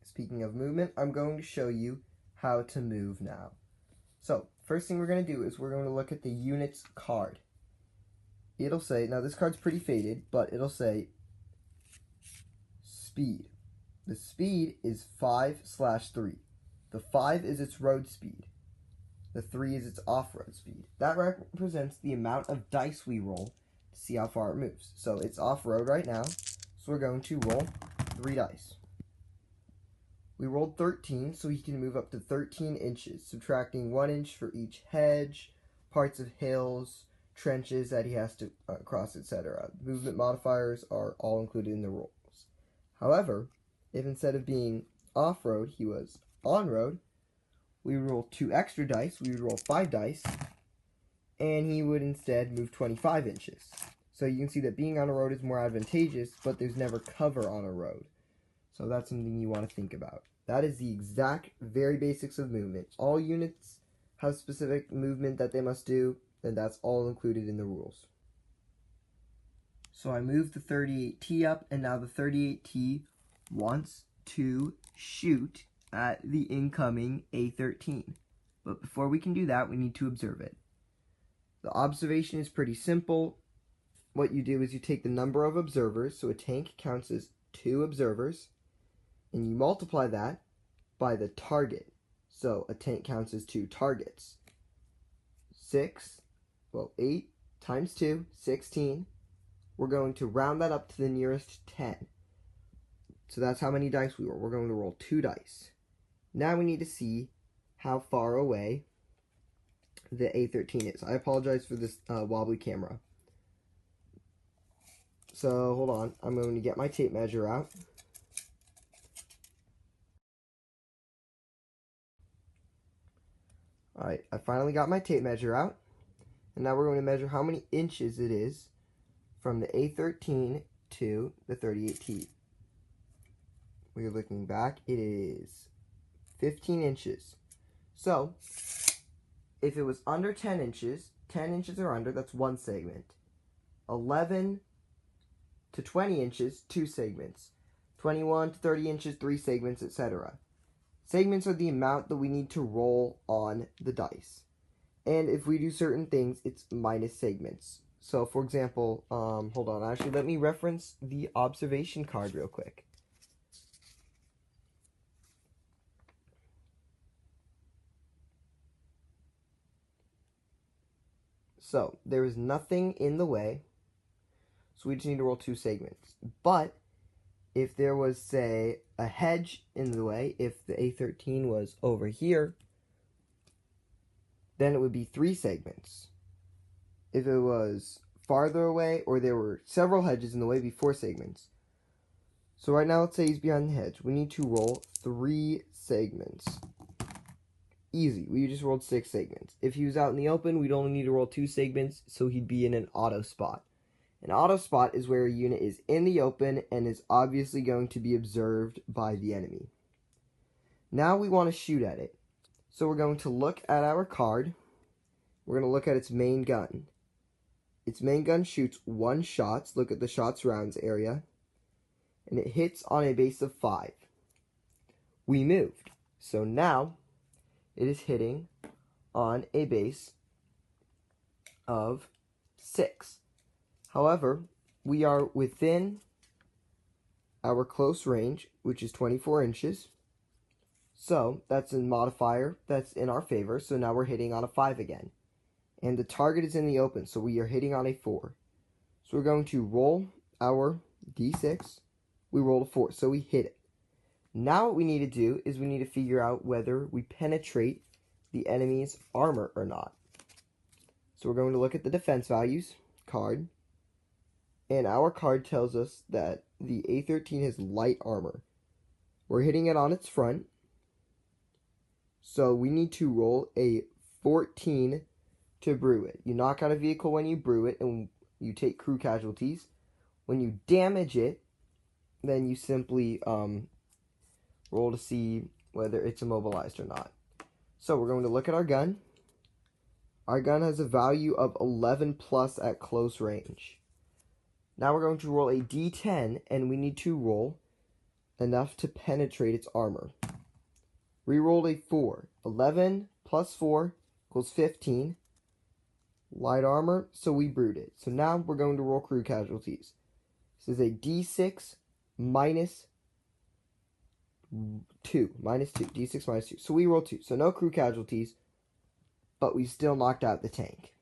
speaking of movement, I'm going to show you how to move now. So, first thing we're going to do is we're going to look at the units card. It'll say, now this card's pretty faded, but it'll say speed. The speed is 5/3. The 5 is its road speed. The 3 is its off-road speed. That represents the amount of dice we roll to see how far it moves. So it's off-road right now, so we're going to roll 3 dice. We rolled 13, so he can move up to 13 inches, subtracting 1 inch for each hedge, parts of hills, trenches that he has to cross, etc. Movement modifiers are all included in the rules. However, if instead of being off-road, he was on-road, we would roll 2 extra dice, we would roll 5 dice, and he would instead move 25 inches. So you can see that being on a road is more advantageous, but there's never cover on a road. So that's something you want to think about. That is the exact, very basics of movement. All units have specific movement that they must do, and that's all included in the rules. So I moved the 38T up, and now the 38T wants to shoot at the incoming A13. But before we can do that, we need to observe it. The observation is pretty simple. What you do is you take the number of observers, so a tank counts as 2 observers, and you multiply that by the target. So a tank counts as 2 targets. 8 times 2, 16. We're going to round that up to the nearest 10. So that's how many dice we roll. We're going to roll 2 dice. Now we need to see how far away the A13 is. I apologize for this wobbly camera. So hold on, I'm going to get my tape measure out. Alright, I finally got my tape measure out. And now we're going to measure how many inches it is from the A13 to the 38T. We're looking back, it is 15 inches. So, if it was under 10 inches, 10 inches or under, that's 1 segment. 11 to 20 inches, 2 segments. 21 to 30 inches, 3 segments, etc. Segments are the amount that we need to roll on the dice. And if we do certain things, it's minus segments. So, for example, hold on, actually, let me reference the observation card real quick. So, there is nothing in the way, so we just need to roll 2 segments. But, if there was, say, a hedge in the way, if the A13 was over here, then it would be 3 segments. If it was farther away, or there were several hedges in the way, it'd be 4 segments. So right now, let's say he's behind the hedge. We need to roll 3 segments. Easy. We just rolled 6 segments. If he was out in the open, we'd only need to roll 2 segments, so he'd be in an auto spot. An auto spot is where a unit is in the open and is obviously going to be observed by the enemy. Now we want to shoot at it. So we're going to look at our card. We're going to look at its main gun. Its main gun shoots 1 shot. Look at the shots rounds area. And it hits on a base of 5. We moved. So now it is hitting on a base of 6. However, we are within our close range, which is 24 inches. So that's a modifier that's in our favor. So now we're hitting on a 5 again. And the target is in the open, so we are hitting on a 4. So we're going to roll our D6. We rolled a 4, so we hit it. Now what we need to do is we need to figure out whether we penetrate the enemy's armor or not. So we're going to look at the defense values card. And our card tells us that the A13 has light armor. We're hitting it on its front. So we need to roll a 14 to brew it. You knock out a vehicle when you brew it, and you take crew casualties. When you damage it, then you simply roll to see whether it's immobilized or not. So we're going to look at our gun. Our gun has a value of 11 plus at close range. Now we're going to roll a d10, and we need to roll enough to penetrate its armor. Rerolled a 4. 11 plus 4 equals 15. Light armor, so we brewed it. So now we're going to roll crew casualties. This is a d6 minus 2. Minus 2. D6 minus 2. So we roll 2. So no crew casualties, but we still knocked out the tank.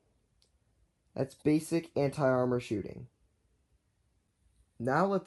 That's basic anti-armor shooting. Now let's